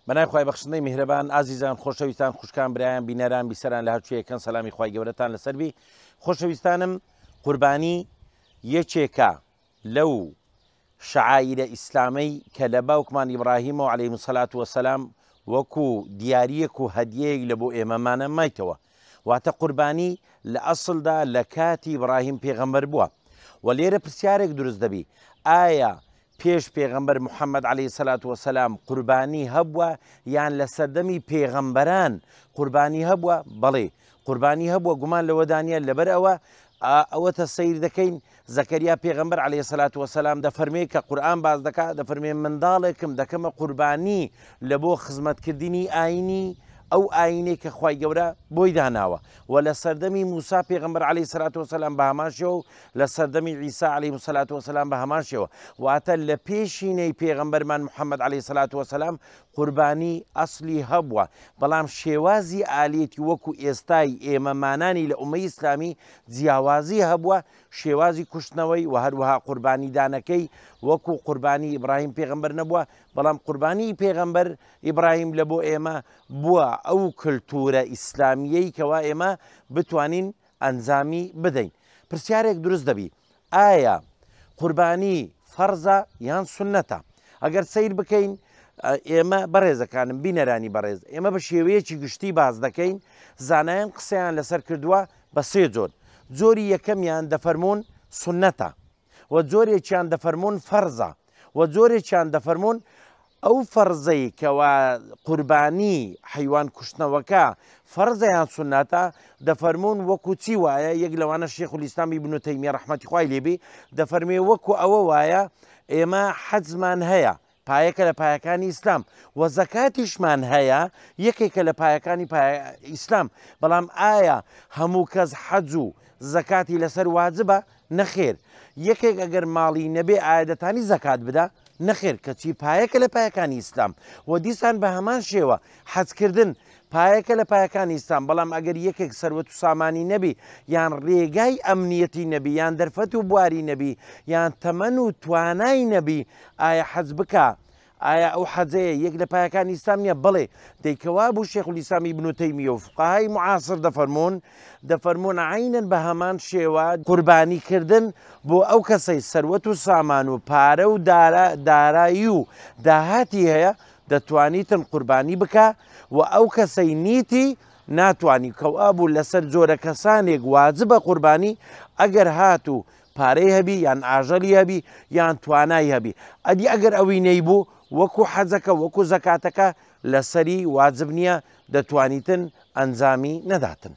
بەنای خی بەخشندەی میهرەبان ئازیزان خۆشەویستان خوشکان برایان بینەران بیسەران لە هەرچوویەکەن سەلامی خی گەورەتان لەسەربی خۆشەویستانم قوربانی یەکێکە لەو شعائرە ئیسلامەی کە لە باوکمان ئیبراهیمەوە عەلەیهی السەلات وەسەلام وەکو دیاریەک و هەدیەیەک لە بۆ ئێمەمانە مایتەوە واتە قوربانی لە ئەسڵدا لە کاتی ئیبراهیم پێغەمبەر بووە و لێرە پرسیارێک دروست دەبی ئایا پێش پێغەمبەر محەممەد عەلەیهی السەلات وەسەلام قوربانی هەبووە یان لە سەردەمی پێغەمبەران قوربانی هەبووە بەڵێ قوربانی هەبووە گومان لەوەدانە لەبەر ئەوەتە سەیر دەکەین زەکەریا پێغەمبەر عەلەیهی السەلات وەسەلام دەفەرمێ کە قورئان باز دەکات دەفەرمێ منداڵێکم دەکەمە قوربانی لە بۆ خزمەتکردنی ئاینی ئەو ئاینەی کە خوای گەورە بۆی داناوە و لە سەردەمی موسا پێغەمبەر عەلەیهی السەلات وەسەلام بە هەمان شێوە و لە سەردەمی عیسا عەلەیهی السەلات وەسەلام بە هەمان شێوە واتە لە پێشینەی پێغەمبەرمان محەممەد عەلەیهی السەلات وەسەلام قوربانی ئەسلی هەبووە بەڵام شێوازی ئالێتی وەکو ئێستای ئێمەمانانی لە ئومەی ئیسلامی جیاوازی هەبووە شێوازی کوشتنەوەی و هەروەها قوربانی دانەکەی وەکو قوربانی ئیبراهیم پێغەمبەر نەبووە بەڵام قوربانی پێغەمبەر ئیبراهیم لە بۆ ئێمە بووە ئەو کللتورە ئیسلامیەی کەوا ئێمە بتوانین ئەنجامی بدەین پرسیارێک دروست دەبی ئایا قوربانی فەرزە یان سونەتە ئەگەر سیر بکەین ئێمە بەڕێزەکانم بینەرانی بەڕێز ئێمە بە شێوەیەکی گشتی باز دەکەین زانایان قسەیان لەسەر کردووە بە سێ جۆر جۆری یەکەمیان دەفەرمونون سونەتە و جۆرێکیان دەفەرمونون فەرزە و جۆرێکیان دەفەرمونون ئەو فەرزەی کەوا قوربانی حیوان کوشتنەوەکە فەرزەیان سونەتە دەفەرمونون وەکو چی وایە یەک لەوانە شێخ الئیسلامی ابن تەیمیە ڕەحمەتی خوای لێبێ دەفەرمێ وەکو ئەوە وایە ئێمە حەجمان هەیە پایەکە لە پایەکانی ئیسلام و زەکاتیشمان هەیە یەکێکە لە پایەکانی ئیسلام بەڵام ئایا هەموو کەس حەج و زەکاتی لەسەر واجبە نەخێر یەکێک ئەگەر ماڵی نەبێ ئاەدەتانی زەکات بدە نەخێر کەچی پایەکە لە پایەکانی ئیسلام و دیسان بە هەمان شێوە حەجکردن پایەکە لە پایەکانی ئیسلام بەڵام ئەگەر یەکێک سەروەت و سامانی نەبی یان ڕێگای ئەمنیەتی نەبی یان دەرفەت و بواری نەبی یان تەمەن و توانای نەبی ئایا حەج بکە ئایا ئەو حەجەیە یەک لە پایەکانی ئیسلام نیە بڵێ دەیکەوا بوو شێخ الئیسلامی ابن تەیمیە و فقەهای معاصر دەفەرمونون عینەن بە هەمان شێوە قوربانیکردن بۆ ئەو کەسەی سەروەت و سامان و پارە و دارایی و داهاتی هەیە دەتوانیتن قوربانی بکە و ئەو کەسەی نیتی ناتوانی کەوا بوو لەسەر جۆرە کەسانێک واجبە قوربانی ئەگەر هات و پارەی هەبی یان ئاژەلی هەبی یان توانای هەبی ئەدی ئەگەر ئەوی نەیبوو وەکو حەجەکە وەکو زەکاتەکە لەسەری واجب نییە دەتوانیتن ئەنجامی نەداتن.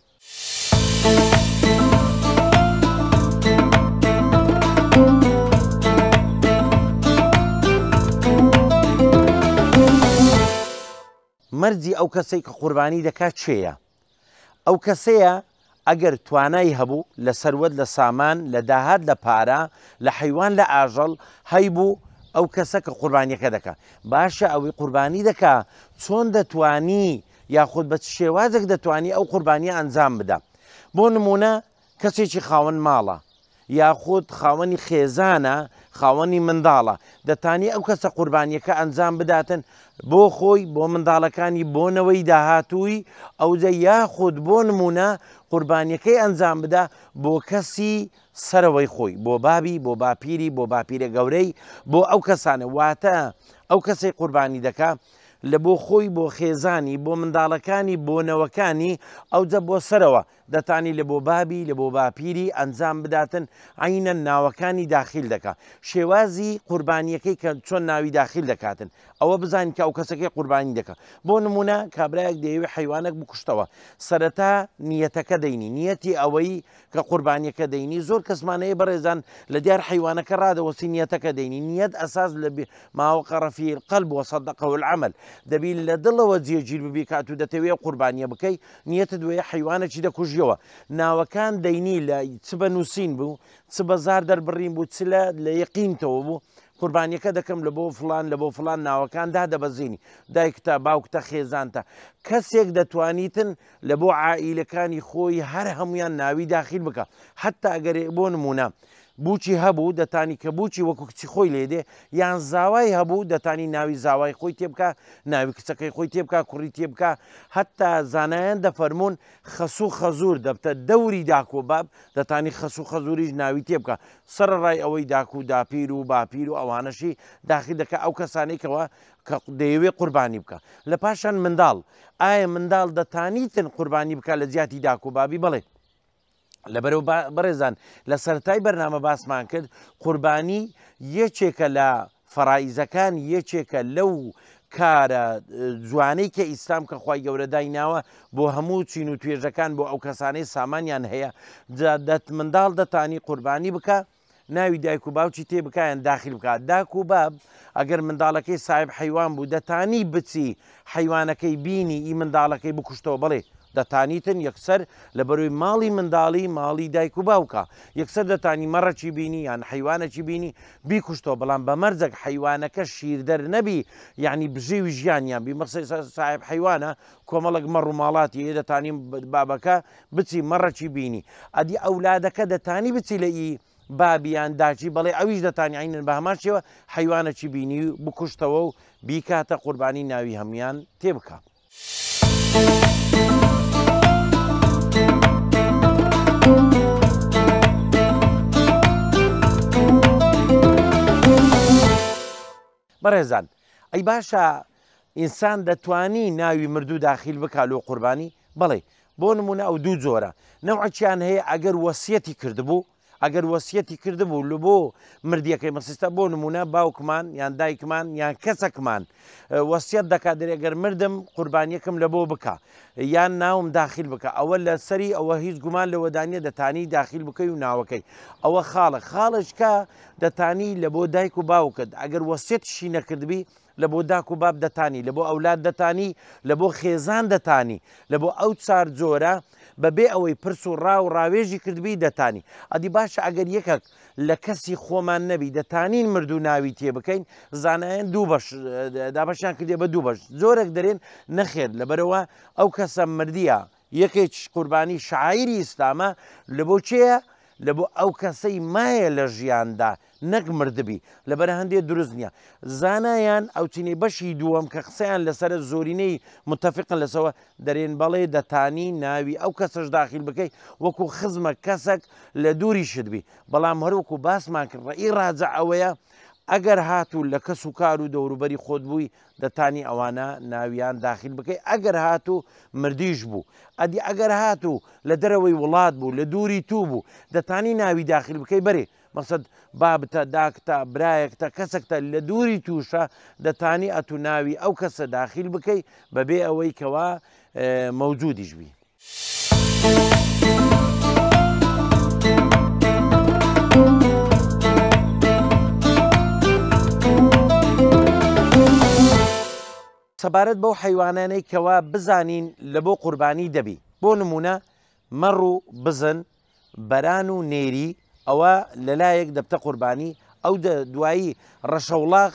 مەرجی ئەو کەسەی کە قوربانی دەکات چێیە؟ ئەو کەسەیە ئەگەر توانای هەبوو لە سەروەت لە سامان لە داهات لە پارە لە حیوان لە ئاژەڵ هەیبوو ئەو کەسە کە قوربانیەکە دەکات باشە ئەوەی قوربانی دەکات چۆن دەتوانی یاخود بە شێوازێک دەتوانی ئەو قوربانیە ئەنجام بدە بۆ نمونە کەسێکی خاوەن ماڵە یاخود خاوەنی خێزانە خاوەنی منداڵە دەتانی ئەو کەسە قوربانیەکە ئەنجام بداتن بۆ خۆی بۆ منداڵەکانی بۆنەوەی داهاتووی ئەوجە یاخود بۆ نمونە قوربانیەکەی ئەنجام بدە بۆ کەسی سەرەوەی خۆی بۆ بابی بۆ باپیری بۆ باپیرە گەورەی بۆ ئەو کەسانە واتە ئەو کەسەی قوربانی دەکات لە بۆ خۆی بۆ خێزانی بۆ منداڵەکانی بۆنەوەکانی ئەوجە بۆ سەرەوە دەتانی لە بۆ بابی لە بۆ باپیری ئەنجام بداتن عینە ناوەکانی داخل دەکات شێوازی قوربانیەکەی کە چۆن ناوی داخل دەکاتن ئەوە بزانین کە ئەو کەسەکەی قوربانی دەکات بۆ نمونە کابرایەک دەیەوێت حیوانێک بکوشتەوە سەرەتا نیەتەکە دەینی نیەتی ئەوەی کە قوربانیەکە دەینی زۆر کەسمانەیە بەڕێزان لە دیار حیوانەکە ڕادەوەسی نیەتەکە دەینی نیەت ئەساس لە ماوەقە ڕەفیع القەلب وصدقه العمل دەبی لە دڵەوە جێگیر ببی کات و دەتەوێت قوربانیە بکەی نیەتت وەیە حیوانێکی دەکوژیەوە ناوەکان دەینی لە چ بە نووسین بوو چ بە زار دەربڕین بوو چ لە یەقینتەوە بوو قوربانیەکە دەکەم لە بۆ فلان لە بۆ فلان ناوەکان دادەبەزینی دایکتە باوکتە خێزانتە کەسێک دەتوانیتن لە بۆ عائیلەکانی خۆی هەر هەمویان ناوی داخل بکە حتا ئەگەر بۆ نمونە بوچی هەبوو دەتانی کە بوچی وەکو کچی خۆی لێدێ یان زاوای هەبوو دەتانی ناوی زاوای خۆی تێبکە ناوی کچەکەی خۆی تێبکە کوڕی تێبکە هەتا زانایان دەفەرمونون خەسوو خەزور دەبتە دەوری داکۆ باب دەتانی خەسوو خەزوریش ناوی تێبکە سەرڕای ئەوەی داکو و داپیر و باپیر و ئەوانەشی داخی دەکە ئەو کەسانێکەوە کە دەیەوێ قوربانی بکە لە پاشان منداڵ ئایا منداڵ دەتانیتن قوربانی بکە لە جیاتی داکو بابی بڵێ لەبەرەوە بەڕێزان لە سەرەتای بەرنامە باسمان کرد قوربانی یەکێکە لە فەرائیزەکان یەکێکە لەو کارە جوانەی کە ئیسلام کە خوای گەورە دایناوە بۆ هەموو چین و توێژەکان بۆ ئەو کەسانەی سامانیان هەیە منداڵ دەتانی قوربانی بکە ناوی دایک و باوکی تێ بکایان داخل بکات داک و باب ئەگەر منداڵەکەی ساحب حیوان بوو دەتانی بچی حیوانەکەی بینی ئی منداڵەکەی بکوشتەوە بڵێ دەتانیتن یەکسەر لە بەروی ماڵی منداڵی ماڵی دایک و باوکە یەکسەر دەتانی مەڕەکی بینی یان حیوانەکی بینی بیکوشتەوە بەڵام بە مەرجەک حیوانەکە شیردەر نەبی یعنی بژێوی ژیانیان بی مەسەی ساحب حیوانە کۆمەڵک مەڕ و ماڵاتی دەتانی بابەکە بچی مەڕەکی بینی ئەدی ئەولادەکە دەتانی بچی لە ئی بابیان داچی بەڵێ ئەویش دەتانی عینن بە هەماشەوە حیوانەکی بینی و بکوشتەوە و بیکاتە قوربانی ناوی هەمویان تێبکە. بەڕێزان ئەی باشە ئینسان دەتوانی ناوی مردوو داخل بکە لۆ قوربانی بڵێ بۆ نمونە ئەو دوو جۆرە نەوعەکیان هەیە ئەگەر وەسیەتی کردبوو ئەگەر وەسیەتی کردبوو لە بۆ مردیەکەی مەسیستە بۆ نمونە باوکمان یان دایکمان یان کەسێکمان وەسیەت دەکات دەرێگەر مردم قوربانیەکەم لە بۆ بکە یان ناوم داخل بکە ئەوە لە سەری ئەوە هیچ گومان لە وەدانیە دەتانی داخل بکەی و ناوەکەی ئەوە خاڵشکە دەتانی لە بۆ دایک و باوکت ئەگەر وەسیەتشی نەکردبی لە بۆ داک و باب دەتانی لە بۆ ئەولاد دەتانی لە بۆ خێزان دەتانی لە بۆ ئەو چار جۆرە بەبێ ئەوەی پرس و ڕاوێژی کردبی دەتانی ئەدی باشە ئەگەر یەکێک لە کەسی خۆمان نەبی دەتانین مردوو ناوی تێ بکەین زانایان دوو بەش دابەشیان کردێ بە دوو بەش زۆرێک دەرێن نەخێر لەبەرەوە ئەو کەسە مردیە یەکێک قوربانی شعائیری ئیسلامە لە بۆ چێە لە بۆ ئەو کەسەی مایە لە ژیاندا نەک مردبی لەبەر هەندێک دروست نییە زانایان ئەو چینەی بەشی دووەم کە قسەیان لەسەر زۆرینەی متتەفقن لەسەوە دەرێن بەڵێ دەتانی ناوی ئەو کەسەش داخل بکەی وەکو خزمە کەسێک لە دووری شتبی بەڵام هەروەکو باسمان کرد ڕئی ڕاجە ئەوەیە ئەگەر هاتوو لە کەس و کار و دەوروبەری خۆت بووی دەتانی ئەوانە ناویان داخل بکەی ئەگەر هاتوو مردیش بوو ئەدی ئەگەر هاتوو لە دەرەوەی وڵات بوو لە دووری تو بوو دەتانی ناوی داخل بکەی بەرێ مەقسەد بابتە داکتە برایەکتە کەسێکتە لە دووری تووشە دەتانی ئەتو ناوی ئەو کەسە داخل بکەی بەبێ ئەوەی کەوا مەوجودیش بی. سەبارەت بەو حیوانانەی کەوا بزانین لە بۆ قوربانی دەبی بۆ نمونە مەڕ و بزن بەران و نێری ئەوە لەلایەک دەبتە قوربانی ئەو دوایی ڕەشەوڵاق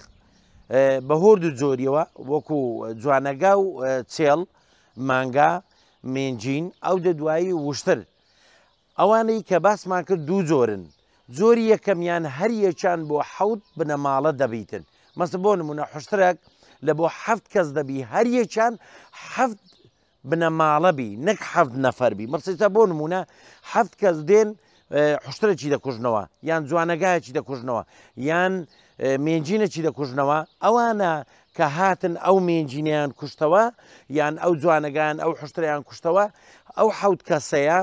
بە هۆرد و جۆریەوە وەکو جوانەگا و چێڵ مانگا مێنجین ئەو دوایی وشتر ئەوانەی کە باسمان کرد دوو جۆرن جۆری یەکەمیان هەر یەکیان بۆ حەوت بنەماڵە دەبیتن مەسە بۆ نمونە حشترێک لە بۆ حەفت کەس دەبی هەر یەکیان حەفت بنەماڵەبی نەک حەفت نەفەربی مەسەتا بۆ نمونە حەفت کەس دێن حشترێکی دەکوژنەوە یان جوانەگایەکی دەکوژنەوە یان مێنجینەکی دەکوژنەوە ئەوانە کە هاتن ئەو مێنجینیان کوشتەوە یان ئەو جوانەگەیان ئەو حشتریان کوشتەوە ئەو حەوت کەسەیە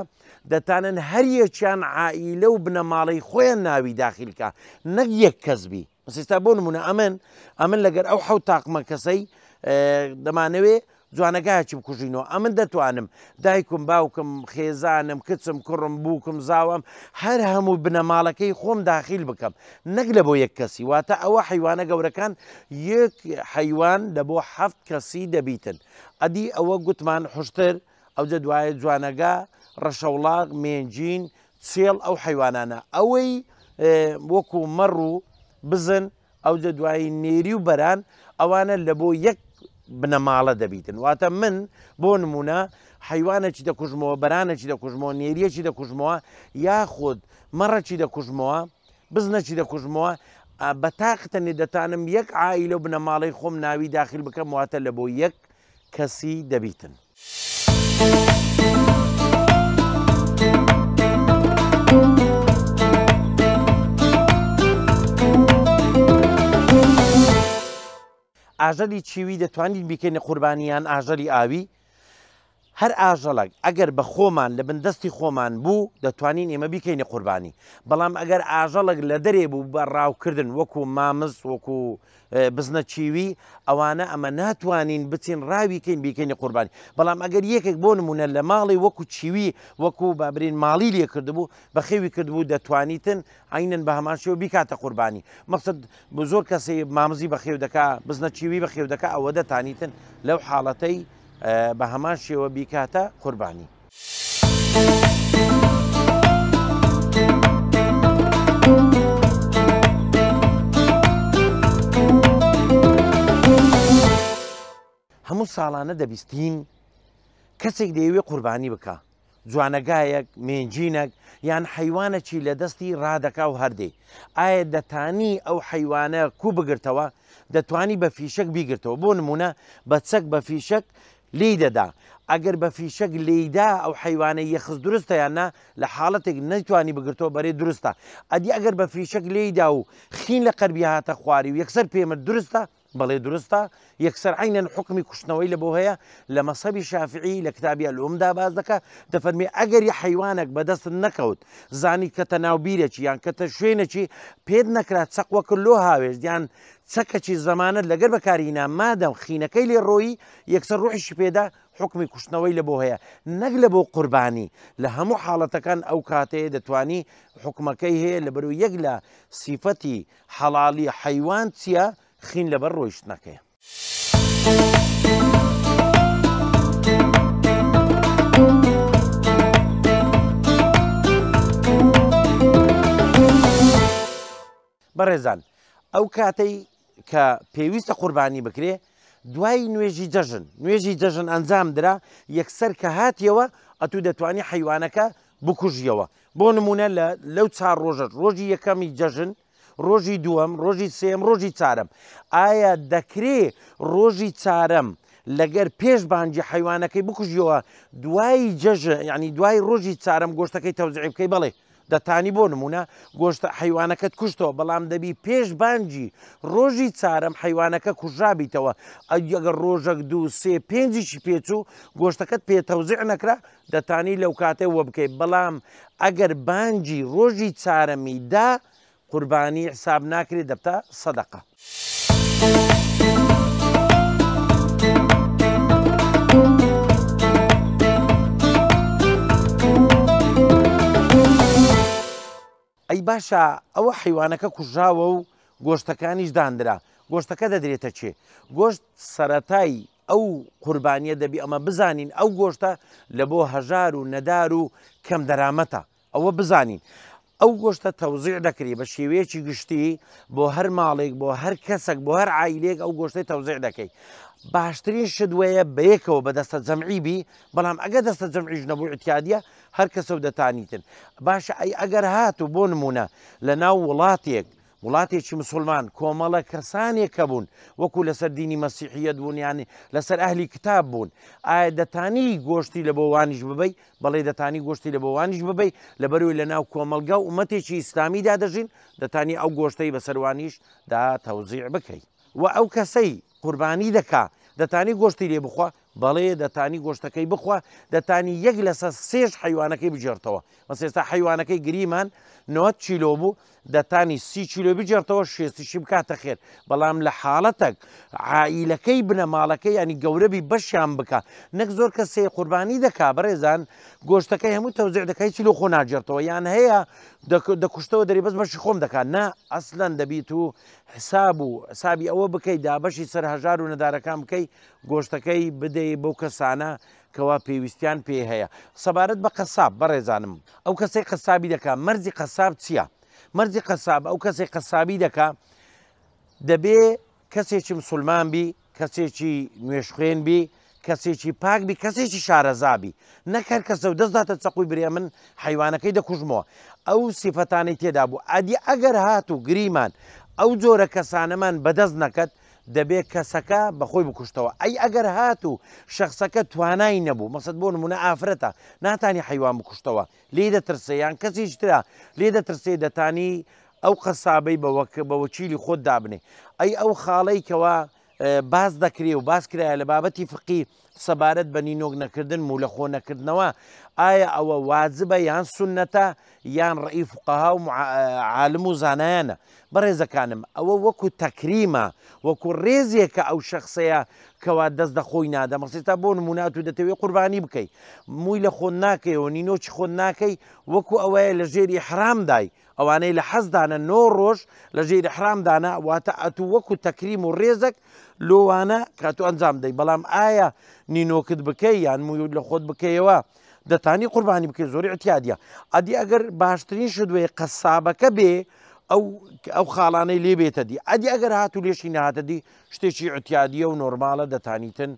دەتانن هەر یەکیان عائیلە و بنەماڵەی خۆیان ناوی داخلکە نەک یەک کەسبی مەسەستا بۆ نمونە ئەمن لەگەر ئەو حەوت تاقمە کەسەی دەمانەوێ جوانەگایکی بکوژینەوە ئەمن دەتوانم دایکم باوکم خێزانم کچم کوڕم بووکم زاوام هەر هەموو بنەماڵەکەی خۆم داخل بکەم نەک لە بۆ یەک کەسی واتە ئەوە حیوانە گەورەکان یەک حیوان لە بۆ حەفت کەسی دەبیتن ئەدی ئەوە گوتمان حشتر ئەوجە دوایە جوانەگا ڕەشەوڵاق مێنجین چێڵ ئەو حیوانانە ئەوەی وەکو مەڕ و بزن ئەوجە دوایی نێری و بەران ئەوانە لە بۆ یەک بنەماڵە دەبیتن واتە من بۆ نمونە حیوانێکی دەکوژمەوە بەرانێکی دەکوژمەوە نێریەکی دەکوژمەوە یاخود مەڕەکی دەکوژمەوە بزنەکی دەکوژمەوە بە تاقتەنێ دەتانم یەک عائیلە و بنەماڵەی خۆم ناوی داخل بکەم واتە لە بۆ یەک کەسی دەبیتن. ئاژەلی چیوی دەتوانین بیکەینە قوربانیان ئاژەلی ئاوی. هەر ئاژەڵک ئەگەر بە خۆمان لە بندستی خۆمان بوو دەتوانین ئێمە بیکەینە قوربانی. بەڵام ئەگەر ئاژەڵک لە دەرێ بوو بە ڕاوکردن وەکو مامز وەکو بزنە چیوی ئەوانە ئەمە ناتوانین بچین ڕاویکەین بیکەینە قوربانی. بەڵام ئەگەر یەکێک بۆ نمونە لە ماڵی وەکو چیوی وەکو بابرین ماڵی لێ کردبوو بە خێوی کردبوو دەتوانیتن عینەن بە هەمان شێوە بیکاتە قوربانی. مەقسەد بۆ زۆر کەسێ مامزی بە خێو دەکا بزنە چیوی بە خێو دەکا ئەوە دەتانیتن لەو حاڵەتەی بە هەمان شێوە بیکاتە قوربانی. هەموو ساڵانە دەبیستین کەسێک دەیەوێ قوربانی بکە، جوانەگایەک، مێنجینەک یان حیوانەکی لە دەستی ڕادەکا و هەردێ. ئایا دەتانی ئەو حیوانە کوو بگرتەوە؟ دەتوانی بە فیشک بیگرتەوە. بۆ نمونە بە چەک بە فیشک لی دەدا. ئەگەر بە فیشک لیدا ئەو حیوانە یەخز دروستە یاننا لە حاڵەتێک نەیتوانی بگرتەوە بەرێ دروستە. ئەدی ئەگەر بە فیشک لیدا و خین لە قەربی هاتە خواری و یەکسەر پێمرد دروستە؟ بەڵێ دروستە. یەکسەر عینەن حکمی کوشتنەوەی لە بۆ هەیە لە مەسەبی شافعی لە کتابی ئەلعومدا باز دەکا دەفەرمێ ئەگەر یە حیوانێک بەدەست نەکەوت زانی کەتە ناوبیرێکی یان کەتە شوێنێکی پێت نەکرات چەق وەکە لۆ هاوێژ یان چەکەکی زەمانەت لەگەر بەکارهێنا مادەم خینەکەی لێ ڕۆیی یەکسەر ڕۆحیشی پێدا حکمی کوشتنەوەی لە بۆ هەیە نەک لە بۆ قوربانی. لە هەموو حاڵەتەکان ئەو کاتەیە دەتوانی حکومەکەی هەیە لە بەرەو یەک لە سیفەتی حەڵالی حیوان چییە؟ خین لەبەر ڕۆیشتنەکەیە. بەڕێزان ئەو کاتەی کە پێویستە قوربانی بکرێ دوای نوێژی جەژن ئەنجام درا یەکسەر کە هاتیەوە ئەتوو دەتوانی حیوانەکە بکوژیەوە. بۆ نمونە لەو 4 ڕۆژەت ڕۆژی یەکەمی جەژن، ڕۆژی دووەم، ڕۆژی سێم، ڕۆژی چارەم. ئایا دەکرێ ڕۆژی چارەم لەگەر پێش بانجی حیوانەکەی بکوژیەوە دوای جەژن ینی دوای ڕۆژی چارەم گۆشتەکەی تەوزیع بکەی؟ بەڵێ دەتانی. بۆ نمونە گۆشتە حیوانەکەت کوشتەوە بەڵام دەبی پێش بانجی ڕۆژی چارەم حیوانەکە کوژابیتەوە. ئەگەر ڕۆژێک 2 3 5 پێچوو گۆشتەکەت پێ تەوزیع نەکرا دەتانی لەو کاتێ وە بکەیت. بەڵام ئەگەر بانجی ڕۆژی چارەمی دا قوربانی حساب ناکرێت دەبتە سەدەقە. ئەی باشە ئەوە حیوانەکە کوژاوە و گۆشتەکانیش دانرا گۆشتەکە دەدرێتە چێ؟ گۆشت سەرەتای ئەو قوربانیە دەبی ئەمە بزانین ئەو گۆشتە لە بۆ هەژار و نەدار و کەم دەرامەتە. ئەوە بزانین ئەو گۆشتە تەوزیع دەکرێت بە شێوەیەکی گشتی بۆ هەر ماڵێک بۆ هەر کەسێک بۆ هەر عایلێک ئەو گۆشتەی تەوزیع دەکەیت. باشترین شدوەیە بەیەکەوە بە دەستە جەمعی بی. بەڵام ئەگەر دەستە جەمعیش نەبوو ئیتیادیە هەر کەسە و دەتانیتن. باشە ئەگەر هاتو بۆ نمونە لە ناو وڵاتێکی مسلمان کۆمەڵە کەسانێک کە بوون وەکو لەسەر دینی مەسیحیەت بوون یانی لەسەر ئەهلی کتاب بوون، ئایا دەتانی گۆشتی لە بۆوانیش ببەی؟ بەڵێ دەتانی گۆشتی لە بۆوانیش ببەی لەبەروی لە ناو کۆمەلگا و ئومەتێکی ئیسلامیدا دەژین دەتانی ئەو گۆشتەی بەسەروانیش دا تەوزیع بکەیت. و ئەو کەسەی قوربانی دەکا دەتانی گۆشتی لێ بخوا؟ بەڵێ دەتانی گۆشتەکەی بخوا. دەتانی یەک لەسەر 3 حیوانەکەی بجێرتەوە. مەسە ئێستا حیوانەکەی گریمان 90 کیلۆ بوو دەتانی 30 کیلۆ بجێرتەوە 60 بکاتە خێر. بەڵام لە حاڵەتێک عائیلەکەی بنەماڵەکەی ینی گەورەبی بەشیان بکە نەک زۆر کەسێ قوربانی دەکا بەڕێزان گۆشتەکەی هەموو تەوزیع دەکەی چیلۆ خۆ ناجێرتەوە یان هەیە دەکوشتەوە دەری بەس بەشی خۆم دەکات. نا ئەسلەن دەبیت و حسابی ئەوە بکەیت دا بەشی سەر هەژار و نەدارەکان بکەی گۆشتەکەی بدەی بەو کەسانە کەوا پێویستیان پێ هەیە. سەبارەت بە قەساب بەڕێزانم ئەو کەسەی قەسابی دەکا مەرجی قەساب چییە؟ مەرجی قەساب ئەو کەسێک قەسابی دەکا دەبێ کەسێکی مسلمان بی کەسێکی نوێشخوێن بی کە کەسێکی پاکبی کەسێکی شارەزابی نەکار کەسە و دەستداتە چەقوی برێ من حیوانەکەی دەکوژمەوە ئەو سیفەتانەی تێدا بوو ئەدی ئەگەر هات و گریمان ئەو جۆرە کەسانەمان بەدەست نەکەت دەبێت کەسەکە بەخۆی بکوشتەوە ئەی ئەگەر هات و شخصەکە توانای نەبوو مەسەد بۆ نمونە ئافرەتە ناتانی حیوان بکوشتەوە لێ دەترسێ یان کەسیش ترا لێ دەترسێ دەتانی ئەو قەسابەی بە وەکیلی خۆت دابنێ ئەی ئەو خاڵەی کەوە باز دەکرێ و باز کرایە لە بابەتی فقی سەبارەت بە نینۆک نەکردن و لە خۆ نەکردنەوە ئایا ئەوە واجبە یان سونەتە یان ڕئی فوقەها و عالم و زانایانە بەڕێزەکانم ئەوە وەکو تەکریمە وەکو ڕێزێکە ئەو شخصەیە کەوا دەست دەخۆی نادە مەسێتا بۆ نمونات و دەتەوێت قوربانی بکەیت مووی لە خۆن ناکەیەوە نینۆکی خۆن ناکەی وەکو ئەوەیە لە ژێری حرامدای ئەوانەی لە حەزدانە 9 ڕۆژ لە ژێری حرامدانە واتە ئەتو وەکو تەکریم و ڕێزێک لۆوانە کاتو ئەنجام دەی بەڵام ئایا نینۆکت بکەی یان مووی لە خۆت بکەیەوە دەتانی قوربانی بکەی زۆری احتیادیە ئەدی ئەگەر باشترین شدوێ قەسابەکە بێ ئەو خاڵانەی لێ بێتە دی ئەدی ئەگەر هات و لێشی نهاتە دی شتێکی احتیادیە و نۆرمالە دەتانیتن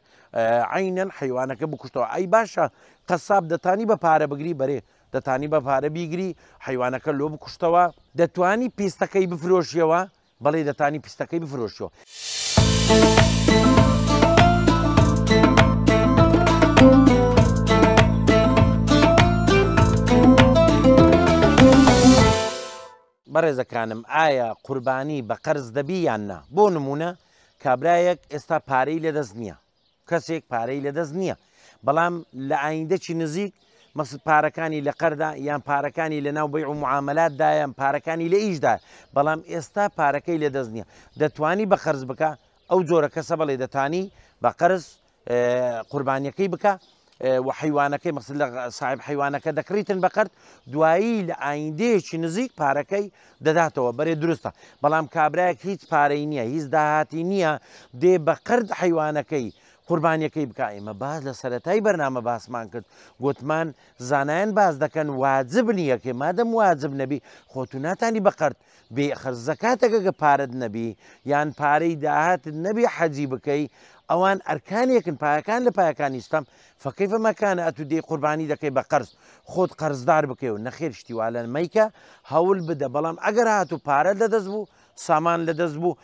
عینەن حیوانەکە بکوشتەوە ئەی باشە قەساب دەتانی بە پارە بگری بەرێ دەتانی بە پارە بیگری حیوانەکە لۆ بکوشتەوە دەتوانی پیستەکەی بفرۆشیەوە بەڵێ دەتانی پیستەکەی بفرۆشیەوە. بەڕێزەکانم ئایا قوربانی بە قەرز دەبی یان نا بۆ نمونە کابرایەک ئێستا پارەی لەدەست نییە کەسێک پارەی لەدەست نییە بەڵام لە ئایندەکی نزیک مەقصد پارەکانی لە قەردا یان پارەکانی لە ناو بەیع و معاملاتدا یان پارەکانی لە ئیشدا بەڵام ئێستا پارەکەی لەدەست نییە دەتوانی بە قەرز بکە ئەو جۆرە کەسە بەڵێ دەتانی بە قەرز قوربانیەکەی بکە و حیوانەکەی مەقصد لە صاحب حیوانەکە دەکڕیتن بە قەرد دوایی لە ئایندەیەکی نزیک پارەکەی دەداتەوە بەرێ دروستە بەڵام کابرایەک هیچ پارەی نییە هیچ داهاتی نییە دێ بە قەرد حیوانەکەی قوربانیەکەی بکە ئێمە باز لە سەرەتای بەرنامە باسمان کرد گوتمان زانایان باز دەکەن واجب نییەکێ مادەم واجب نەبی خۆتو ناتانی بە قەرد بێ خەرزەکاتەکەگە پارەت نەبی یان پارەی داهاتت نەبی حەجی بکەی ئەوان ئەرکانێکن پایەکان لە پایەکانی ئیسلام فەکەیفە مەکانە ئەتو دێ قوربانی دەکەی بە قەرز خۆت قەرزدار بکەی و نەخێر شتیوا لە مەیکە هەوڵ بدە بەڵام ئەگەر هاتو پارە لەدەست بوو سامان لەدەست بوو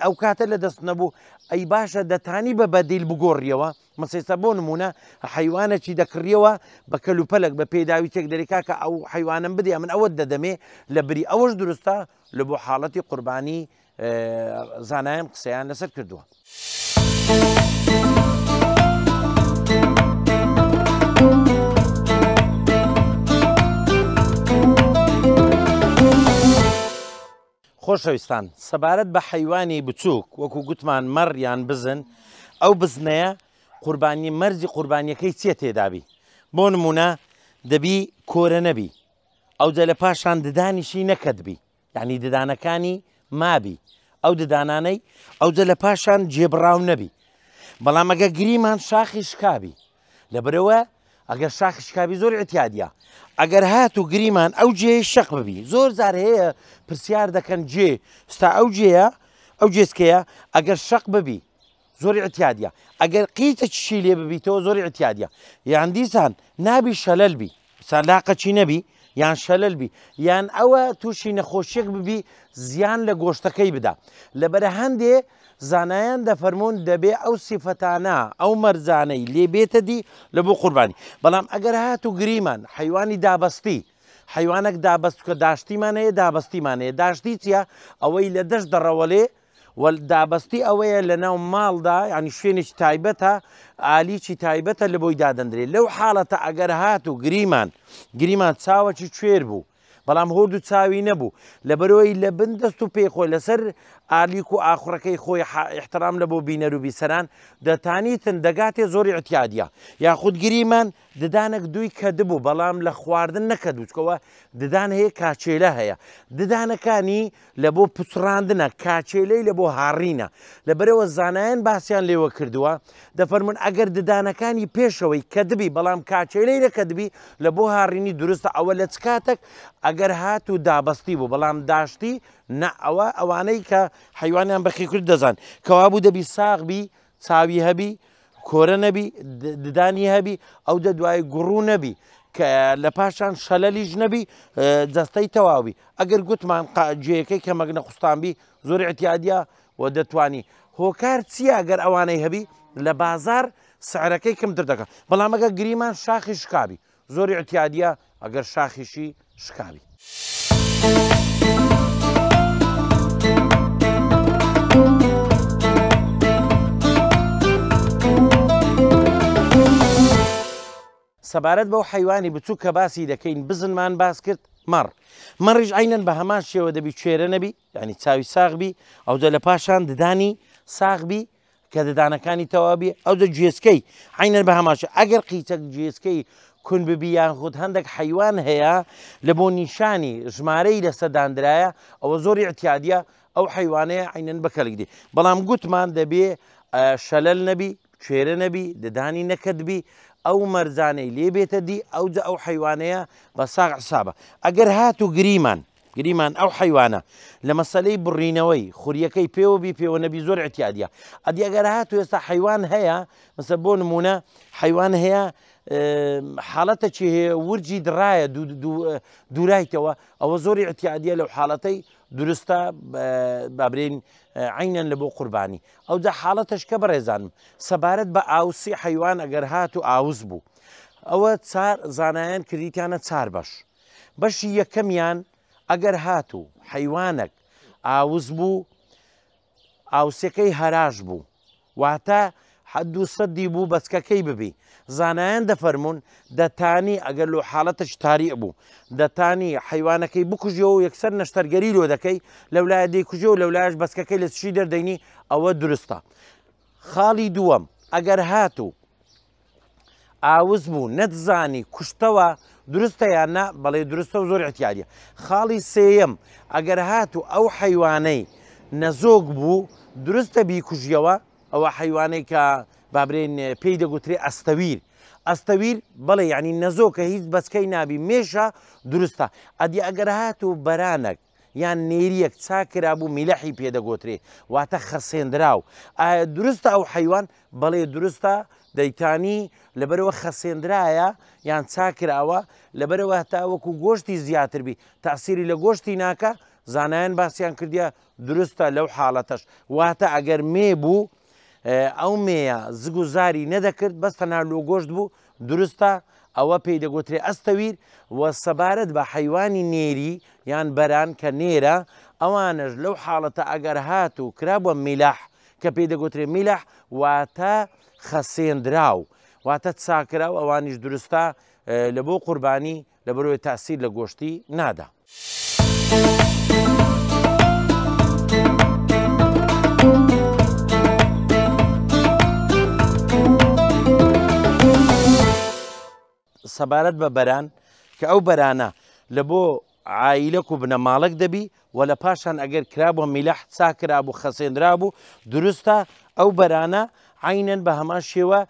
ئەو کاتە لەدەست نەبوو ئەی باشە دەتانی بە بەدیل بگۆڕیەوە مەسێستا بۆ نمونە حیوانەکی دەکڕیەوە بە کەلوپەلک بە پێداوی تێک دەریکا کە ئەو حیوانم بدێ من ئەوە دەدەمێ لە بری ئەوەش دروستە لە بۆ حاڵەتی قوربانی زانایان قسەیان لەسەر کردووە. خۆشەویستان سەبارەت بە حیوانی بچووک وەکو گوتمان مەڕ یان بزن ئەو بزنەیە قوربانی مەرجی قوربانیەکەی چێ تێدابی بۆ نمونە دەبی کۆرە نەبی ئەو جە لە پاشان ددانیشی نەکەتبی یعنی ددانەکانی مابی ئەو ددانانەی ئەو جە لە پاشان جێبڕاو نەبی بەڵام ئەگە گریمان شاخی شکابی لەبەرەوە ئەگەر شاخی شکابی زۆر احتیادیە ئەگەر هات و گریمان ئەو جێ شەق ببی زۆر زار هەیە پرسیار دەکەن جێ ستا ئەو جێە ئەو جێسکەیە ئەگەر شەق ببی زۆری احتیادیە ئەگەر قیتە چی لێ ببیتەوە زۆری احتیادیە یان دیسان نابی شەلەل بی سالاقەچی نەبی یان شەلەل بی یان ئەوە تووشی نەخۆشیێک ببی زیان لە گۆشتەکەی بدا لەبەرە هەندێ زانایان دەفەرمونون دەبێ ئەو سیفەتانە ئەو مەرزانەی لێ بێتە دی لە بۆ قوربانی بەڵام ئەگەر هات و گریمان حیوانی دابەستی حیوانێک دابەست کە داشتیمانەیە دابەستیمانەیە داشتی چیە ئەوەی لە دەشت دەڕەوەلێ دابەستی ئەوەیە لە ناو ماڵدا ینی شوێنێکی تایبەتە ئالیکی تایبەتە لە بۆی دادەندرێت لەو حاڵەتە ئەگەر هات و گریمان چاوەکی کوێر بوو بەڵام هۆرد و چاوی نەبوو لەبەرەوەی لە بن دەست و پێخۆی لەسەر ئالیک و ئاخوڕەکەی خۆی احترام لە بۆ بینەر و بیسەران دەتانیتن دەگاتێ زۆری احتیادیە یاخود گریمان ددانێک دوی کەدبوو بەڵام لە خواردن نەکەدوچکەوە ددان هەیە کاچێلە هەیە ددانەکانی لە بۆ پچڕاندنە کاچێلەی لە بۆ هاڕینە لەبەرەوە زانایان باسییان لێوە کردووە دەفەرمون ئەگەر ددانەکانی پێشەوەی کەدبی بەڵام کاچێلەی نەکەدبی لە بۆ هاڕینی دروستە ئەوە لە چ کاتێک ئەگەر هات و دابەستی بوو بەڵام داشتی نە ئەوانەی کە حیوانیان بەخی کرد دەزان کەوا بوو دەبی ساغبی چاوی هەبی کۆرە نەبی ددانی هەبی ئەو دە دوای گوڕوو نەبی کە لە پاشان شەلەلیش نەبی جەستەی تەواوی ئەگەر گوتمان گوێیەکەی کە مەگنە قوستانبی زۆر احتیادیە و دەتوانی هۆکار چییە ئەگەر ئەوانەی هەبی لە بازار سعرەکەی کەمتر دەکە بەڵام ئەگە گریمان شاخی شکابی زۆری احتیادیە ئەگەر شاخیشی شکابی. سەبارەت بەو حیوانی بچوو کە باسی دەکەین بزنمان باس کرد مەڕیش عینەن بە هەمان شێوە دەبی کوێرە نەبی ینی چاوی ساغبی ئەوجە لە پاشان ددانی ساغبی کە ددانەکانی تەوابی ئەوجە گوێسکەی عینەن بە هەماشە ئەگەر قیچەک گوێسکەی کون ببی یانخود هەندێک حیوان هەیە لە بۆ نیشانی ژمارەی لەسەدانرایە ئەوە زۆری احتیادیە ئەو حیوانەیە عینەن بەکەلێکدی بەڵام گوتمان دەبێ شەلەل نەبی کوێرە نەبی ددانی نەکەدبی ئەو مەرزانەی لێ بێتە دی ئەوجە ئەو حیوانەیە بە ساغ حسابە ئەگەر هات و گریمان ئەو حیوانە لە مەسەلەی بڕینەوەی خوریەکەی پێوەبی پێوە نەبی زۆر احتیادیە ئەدی ئەگەر هات و ئێستا حیوان هەیە مەسە بۆ نمونە حیوان هەیە حاڵەتە چی هەیە ورجی دڕایە دوورایتەوە ئەوە زۆری احتیادیە لەو حاڵەتەی دروستە بابرین عینەن لە بۆ قوربانی ئەوجا حاڵەتەش کە بەڕێزانم سەبارەت بە ئاوسی حیوان ئەگەر هات و ئاوز بوو ئەوە زانایان کردیتیانە چار بەشی یەکەمیان ئەگەر هات و حیوانێک ئاوز بوو ئاوسەکەی هەراش بوو واتە حەد و سەدی بوو بەچکەکەی ببی زانایان دەفەرمونون دەتانی ئەگەر لە حاڵەتش تاریق بوو دەتانی حیوانەکەی بکوژیەوە و یەکسەر نەشتەرگەری لۆ دەکەی لەولایە دەیکوژێ و لەولایەش بەچکەکەی لە چی دەردەینی ئەوە دروستە. خاڵی دووەم ئەگەر هات و ئاوز بوو نەتزانی کوشتەوە دروستە یان نا بەڵێ دروستە و زۆر احتیادیە. خاڵی سێیەم ئەگەر هات و ئەو حیوانەی نەزۆک بوو دروستە بیکوژیەوە ئەوە حیوانەی کە بابرێن پێی دەگوترێ ئەستەویر بەڵێ یعنی نەزۆکە هیچ بەچکەی نابی مێشە دروستە. ئەدی ئەگەر هات و بەرانێک یان نێریەک چاکرا بوو میلەحی پێدەگۆترێ واتە خەسێنراو ئایا دروستە ئەو حیوان بەڵێ دروستە دەیتانی لەبەرەوە خەسێنرایە یان چاکراوە لەبەرەوە هەتا وەکو گۆشتی زیاتر بی تاسیری لە گۆشتی ناکە زانایان باسییان کردیە دروستە لەو حاڵەتەش واتە ئەگەر مێ بوو ئەو مێە زگ و زاری نەدەکرد بەستەنها لۆ گۆشت بوو دروستە ئەوە پێی دەگوترێ ئەستەویر وە سەبارەت بە حیوانی نێری یان بەران کە نێرە ئەوانش لەو حاڵەتە ئەگەر هات و کرابووە میلاح کە پێی دەگوترێ میلاح واتە خەسێنراو واتە چاکراو ئەوانیش دروستە لە بۆ قوربانی لەبەرەوەی تاسیر لە گۆشتی نادا. سەبارەت بە بەران کە ئەو بەرانە لە بۆ عائیلەک و بنەماڵک دەبی و لە پاشان ئەگەر کرابووە میلەح چاکرابوو خەسێنرابوو دروستە ئەو بەرانە عینەن بە هەمان شێوە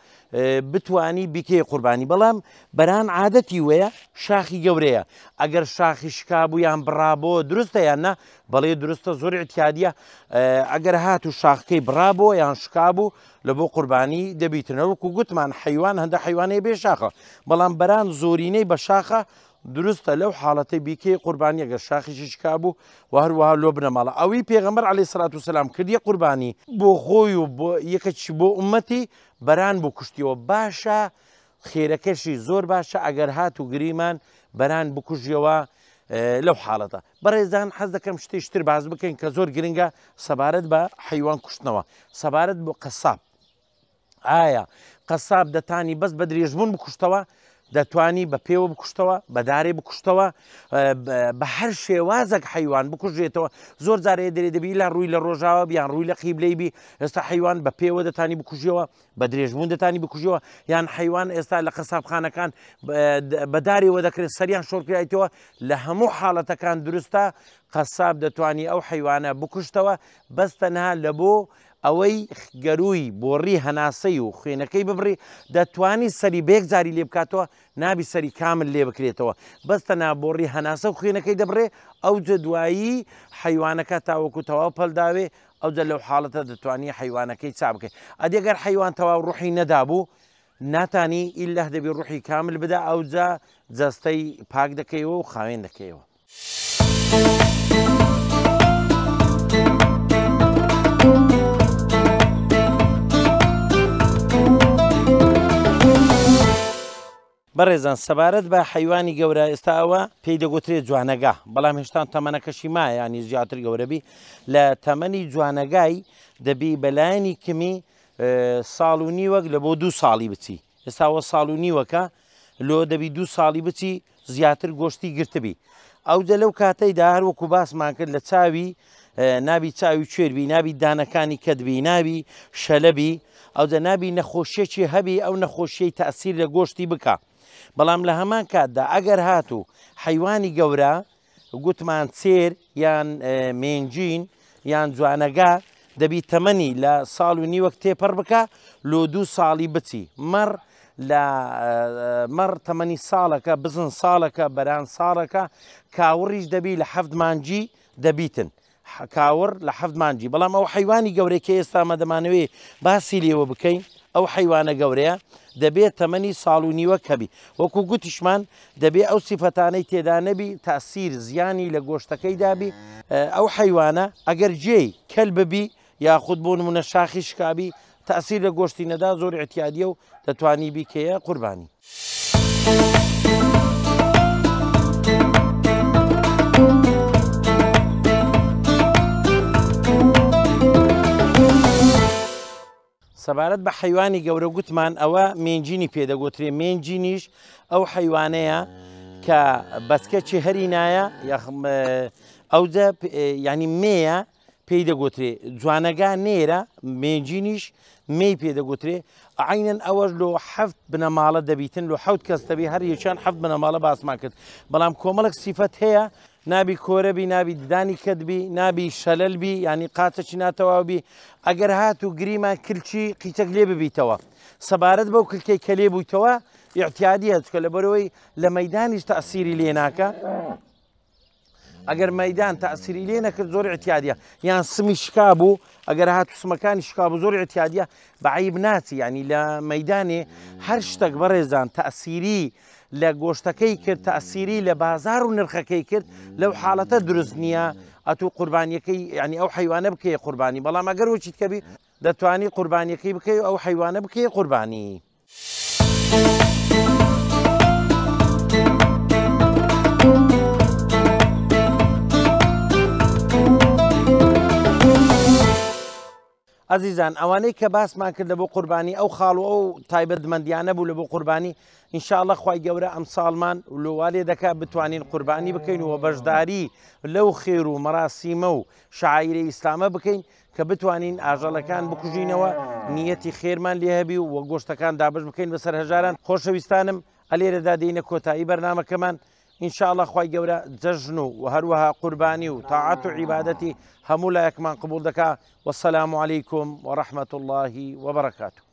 بتوانی بیکەی قوربانی بەڵام بەران عادەتی وەیە شاخی گەورەیە ئەگەر شاخی شکابوو یان بڕابۆ دروستە یان نا بەڵێ دروستە زۆر احتیادیە ئەگەر هات و شاخەکەی بڕابۆ یان شکابوو لە بۆ قوربانی دەبیتنەوەکو گوتمان حیوان هەندە حیوانەیە بێ شاخە بەڵام بەران زۆرینەی بە شاخە دروستە لەو حاڵەتەی بیکەی قوربانی ئەگەر شاخیشی شکابوو و هەروەها لۆ بنەماڵە ئەوەی پێغەمبەر عەلەیهی سەڵات وسەلام کردیە قوربانی بۆ خۆی و بۆ یەکەچی بۆ ئومەتی بەران بۆ کوشتیەوە باشە خێرەکەشی زۆر باشە ئەگەر هات و گریمان بەران بکوژیەوە لەو حاڵەتە. بەڕێزان حەز دەکەم شتێشتر باز بکەین کە زۆر گرنگە سەبارەت بە حیوان کوشتنەوە سەبارەت بۆ قەساب ئایا قەساب دەتانی بەس بە درێژبوون بکوشتەوە دەتوانی بە پێوە بکوشتەوە بە دارێ بکوشتەوە بە هەر شێوازێک حیوان بکوژێتەوە زۆر جارەیە دەرێ دەبی لە ڕووی لە ڕۆژاوە بیان ڕووی لە قیبلەی بی ئێستا حیوان بە پێوە دەتانی بکوژیەوە بە درێژبوون دەتانی بکوژیەوە یان حیوان ئێستا لە قەسابخانەکان بە دارێەوە دەکرێت سەریان شۆڕکرایەوە لە هەموو حاڵەتەکان دروستە قەساب دەتوانی ئەو حیوانە بکوشتەوە بەس تەنها لە بۆ ئەوەی گەروی بۆڕی هەناسەی و خوێنەکەی ببڕی دەتوانی سەری بێک جاری لێ بکاتەوە نابی سەری کامل لێ بکرێتەوە بەستە نابۆڕی هەناسە و خوێنەکەی دەبڕێ ئەو دوایی حیوانەکە تاوەکو تەواو پەلداوێ ئەو لەو حاڵەتە دەتوانی حیوانەکەی چا بکەیت ئەدێگەر حیوان تەواو ڕوحی نەدابوو ناتانی ئیلا دەبێ ڕوحی کامل بدا ئەوجا جەستەی پاک دەکەیەوە و خاوێن دەکەیەوە. بەڕێزان سەبارەت بە حیوانی گەورە ئێستا ئەوە پێی دەگوترێت جوانەگا بەڵام هێشتا تەمەنەکەشی مایە ینی زیاتر گەورەبی لە تەمەنی جوانەگای دەبی بەلایەنی کمی ساڵ و نیوەک لە بۆ 2 ساڵی بچی ئێستاوە ساڵ و نیوەکە لۆ دەبی 2 ساڵی بچی زیاتر گۆشتی گرتبی ئەوجە لەو کاتەیدا هەروەکو باسمان کرد لە چاوی نابی چاوی کوێربی نابی دانەکانی کەدبی نابی شەلەبی ئەوجە نابی نەخۆشیەکی هەبی ئەو نەخۆشیەی تەئسیر لە گۆشتی بکە بەڵام لە هەمان کاتدا ئەگەر هاتوو حیوانی گەورە گوتمان چێر یان مێنجین یان جوانەگا دەبی تەمەنی لە ساڵ و نیوەک تێپەڕ بکە لۆ 2 ساڵی بچی مەڕ تەمەنی ساڵەکە بزن ساڵەکە بەران ساڵەکە کاوڕیش دەبی لە 7 مانجی دەبیتن کاوڕ لە 7 مانجی بەڵام ئەو حیوانی گەورەیەکە ئێستا مەدەمانەوێ باسی لێوە بکەین ئەو حیوانە گەورەیە دەبێت تەمەنی ساڵ و نیوە کەبی وەکو گوتیشمان دەبێت ئەو سیفەتانەی تێدا نەبی تاسیر زیانی لە گۆشتەکەی دابی ئەو حیوانە ئەگەر جێی کەل ببی یاخود بۆ نمونە شاخی شکابی تاسیر لە گۆشتی نەدا زۆر احتیادیە و دەتوانی بیکەیە قوربانی. سەبارەت بە حیوانی گەورە گوتمان ئەوە مێنجینی پێدەگوترێ مێنجینیش ئەو حیوانەیە کە بەسکەچی هەری نایە ئەوجە ینی مێیە پێی دەگوترێ جوانەگا نێرە مێنجینیش مێی پێدەگوترێ عینەن ئەوەش لۆ 7 بنەماڵە دەبیتن لۆ 7 کەس دەبی هەر یەکیان 7 بنەماڵە باسمان کرد بەڵام کۆمەڵک سیفەت هەیە نابی کۆرەبی نابی ددانی کەدبی نابی شەلەلبی ینی قاچەکی ناتەواوبی ئەگەر هات و گریمان کلچی قیچەک لێ ببیتەوە سەبارەت بەو کلکەی کە لێ بوویتەوە احتیادی هەچکە لە بەرەوەی لە مەیدانیش تەئسیری لێ ناکە ئەگەر مەدان تەئسیری لێ نەکرد زۆر احتیادیە یان سمی شکا بوو ئەگەر هات و سمەکانی شکا بوو زۆر احتیادیە بەعیب ناچی ینی لە مەیدانێ هەر شتێک بەڕێزان تەئسیری لە گۆشتەکەی کرد تەئسیری لە بازار و نرخەکەی کرد لەو حاڵەتە دروست نییە ئەتوو قوربانیەکەی ینی ئەو حیوانە بکەیە قوربانی بەڵام ئەگەر وەچیت کەبی دەتوانی قوربانیەکەی بکەی و ئەو حیوانە بکەیە قوربانی. عزیزان ئەوانەی کە باسمان کرد لە بۆ قوربانی ئەو خاڵ و ئەو تایبەتمەندیانە بوو لە بۆ قوربانی ئینشاءڵڵا خوای گەورە ئەم ساڵمان لۆوالێ دەکات بتوانین قوربانی بکەین و بەشداری لەو خێر و مەراسیمە و شعائیرە ئیسلامە بکەین کە بتوانین ئاژەڵەکان بکوژینەوە نیەتی خێرمان لێ هەبی و گۆشتەکان دابش بکەین بەسەر هەژاران. خۆشەویستانم ئەلێرەدا دێینە کۆتایی بەرنامەکەمان ئینشاءڵڵا خوای گەورە جەژن و هەروەها قوربانی و تاعات و عیبادەتی هەموو لایەکمان قبول دەکات. وەسەلام عەلەیکم وەڕەحمەتوڵڵاهی وەبەرەکاتوه.